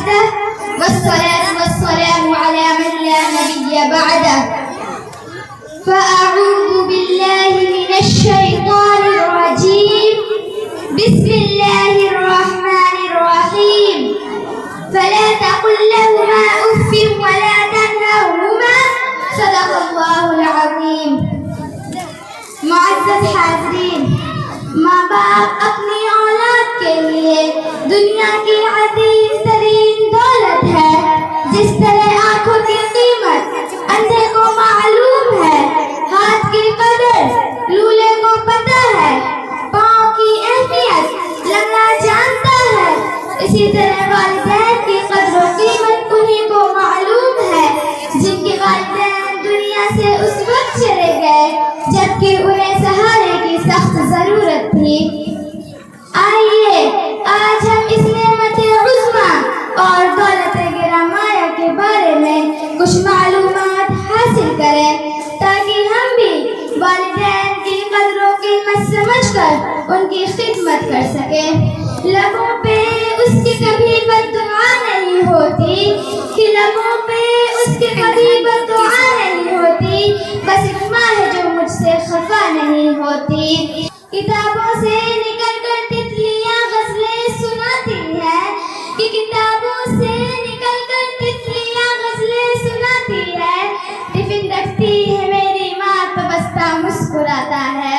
وحده والصلاة والسلام على من لا نبي بعده. فأعوذ بالله من الشيطان الرجيم. بسم الله الرحمن الرحيم. فلا تقل لهما أف ولا تنهرهما. صدق الله العظيم. معزز حاضرین، ماں باپ اپنی اولاد کے لیے دنیا کی عظیم ترین دولت ہے. جس طرح آنکھوں کی قیمت اندھے کو معلوم ہے، ہاتھ کی قدر لولے کو پتہ ہے، پاؤں کی اہمیت لنگڑا جانتا ہے، اسی طرح والدین کی قدر و قیمت انہیں کو معلوم ہے جن کے والدین دنیا سے اس وقت چلے گئے جبکہ انہیں سہارے کی سخت ضرورت تھی. آئیے آج ہم اس نعمت عظمیٰ اور دولت گراں کے بارے میں کچھ معلومات حاصل کریں تاکہ ہم بھی والدین کی قدر و قیمت سمجھ کر ان کی خدمت کر سکیں. لبوں پہ اس کی کبھی بددعا نہیں ہوتی کہ لبوں پہ اس کی کبھی بددعا نہیں ہوتی، بس ایک ماں ہے جو مجھ سے خفا نہیں ہوتی. کتابوں سے نکل کر تتلیاں غزلیں سناتی ہیں کہ کتابوں سے نکل کر تتلیاں غزلیں سناتی ہے. ٹفن رکھتی ہے میری ماں تو بستہ مسکراتا ہے.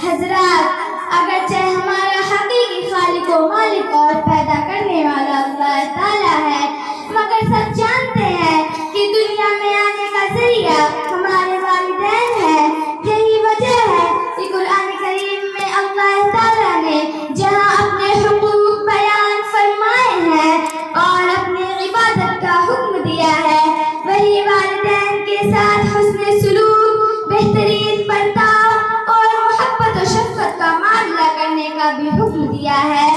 حضرات، اگرچہ ہمارا حقیقی خالق و مالک اور پیدا کرنے والا اللہ تعالیٰ ہے، مگر سب جانتے ہیں کہ دنیا میں آنے کا ذریعہ ہمارے والدین ہیں. یہی وجہ ہے کہ قرآن کریم میں اللہ تعالیٰ نے جہاں اپنے حقوق بیان فرمائے ہیں اور اپنی عبادت کا حکم دیا ہے، وہی والدین کے ساتھ حسن سلوک، بہترین برتاؤ اور محبت و شفقت کا معاملہ کرنے کا بھی حکم دیا ہے.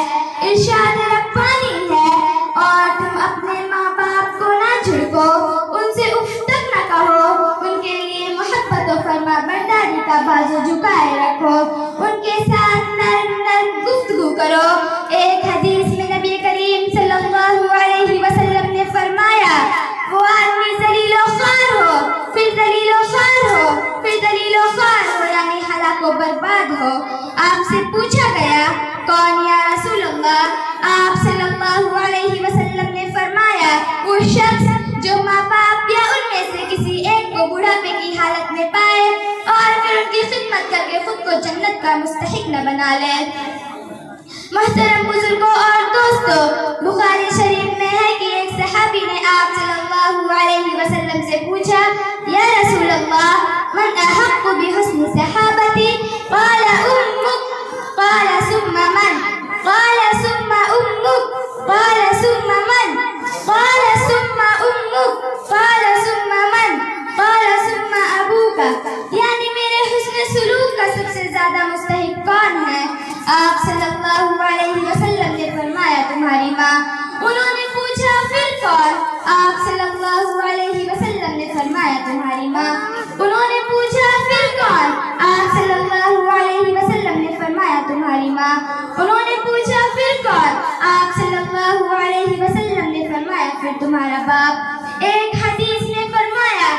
ارشاد ربانی ہے، اور تم اپنے ماں باپ کو نہ جھڑکو، ان سے اف تک نہ کہو، ان کے لیے محبت و فرما برداری کا بازو جھکائے رکھو، ان کے ساتھ نرم نرم گفتگو کرو. ایک حدیث میں نبی کریم صلی اللہ علیہ وسلم نے فرمایا، وہ آدمی ذلیل و خوار ہو، پھر ذلیل و خوار ہو، پھر ذلیل و خوار ہو، یعنی ہلاک و برباد ہو. آپ سے پوچھا گیا، کون یا رسول اللہ؟ آپ صلی اللہ علیہ وسلم نے فرمایا، وہ شخص جو ماں باپ یا ان میں سے کسی ایک کو بڑھاپے کی حالت میں پائے اور پھر ان کی خدمت کر کے خود کو جنت کا مستحق نہ بنا لے. محترم بزرگوں اور دوستوں، بخاری شریف میں ہے کہ ایک صحابی نے آپ صلی اللہ علیہ وسلم سے پوچھا، یا رسول اللہ، من احق بحسن صحابتی؟ قال امک، قال ثم من؟ قال ثم امک، قال ثم من؟ قال ثم امک، قال ثم من؟ قال ثم ابوک. یعنی میرے حسن سلوک کا سب سے زیادہ مستحق کون ہے؟ آپ صلی اللہ علیہ وسلم نے فرمایا، تمہاری ماں. انہوں نے پوچھا، پھر کون؟ آپ صلی اللہ علیہ وسلم نے فرمایا، تمہاری ماں. انہوں نے پوچھا، پھر کون؟ آپ صلی اللہ علیہ وسلم نے فرمایا، تمہاری ماں. انہوں نے پوچھا، پھر کون؟ آپ صلی اللہ علیہ وسلم نے فرمایا، پھر تمہارا باپ. ایک حدیث میں فرمایا،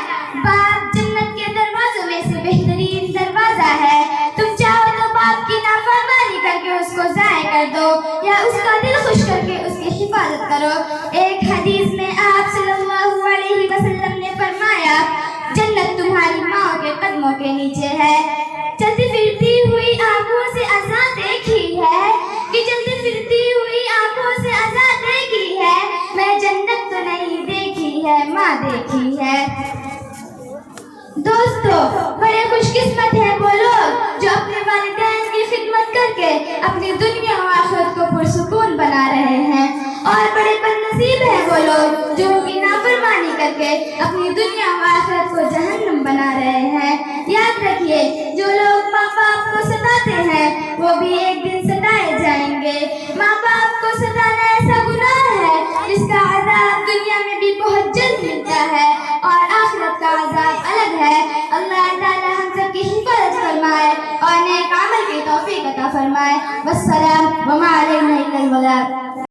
باپ جنت کے دروازوں میں سے بہترین دروازہ ہے. تم چاہو تو باپ کی نافرمانی کر کے اس کو ضائع کر دو یا اس کا دل خوش کر کے اس کی حفاظت کرو. ایک حدیث میں آپ صلی اللہ علیہ وسلم نے فرمایا، جنت تمہاری ماں کے قدموں کے نیچے ہے. چلتی پھرتی ہوئی آنکھوں سے عزا دیکھی ہے کہ چلتی پھرتی ہوئی آنکھوں سے عزا دیکھی ہے، میں جنت تو نہیں دیکھی ہے، ماں دیکھی ہے. دوستو، بڑے خوش قسمت ہیں وہ لوگ جو اپنے والدین کی خدمت کر کے اپنی دنیا و آخرت کو پرسکون بنا رہے ہیں، اور بڑے بد نصیب ہیں وہ لوگ جو ان کی نافرمانی کر کے اپنی دنیا و آخرت کو جہنم بنا رہے ہیں. یاد رکھیے، جو لوگ ماں باپ کو ستاتے ہیں وہ بھی ایک دن ستائے جائیں گے. ماں باپ کو ستانا ایسا گناہ ہے جس کا عذاب دنیا میں بھی بہت جلد ملتا ہے اور آخرت کا عذاب الگ ہے. اللہ تعالی ہم سب کی حفاظت فرمائے اور نیک عمل کی توفیق عطا فرمائے. والسلام وما علینا الا البلاغ.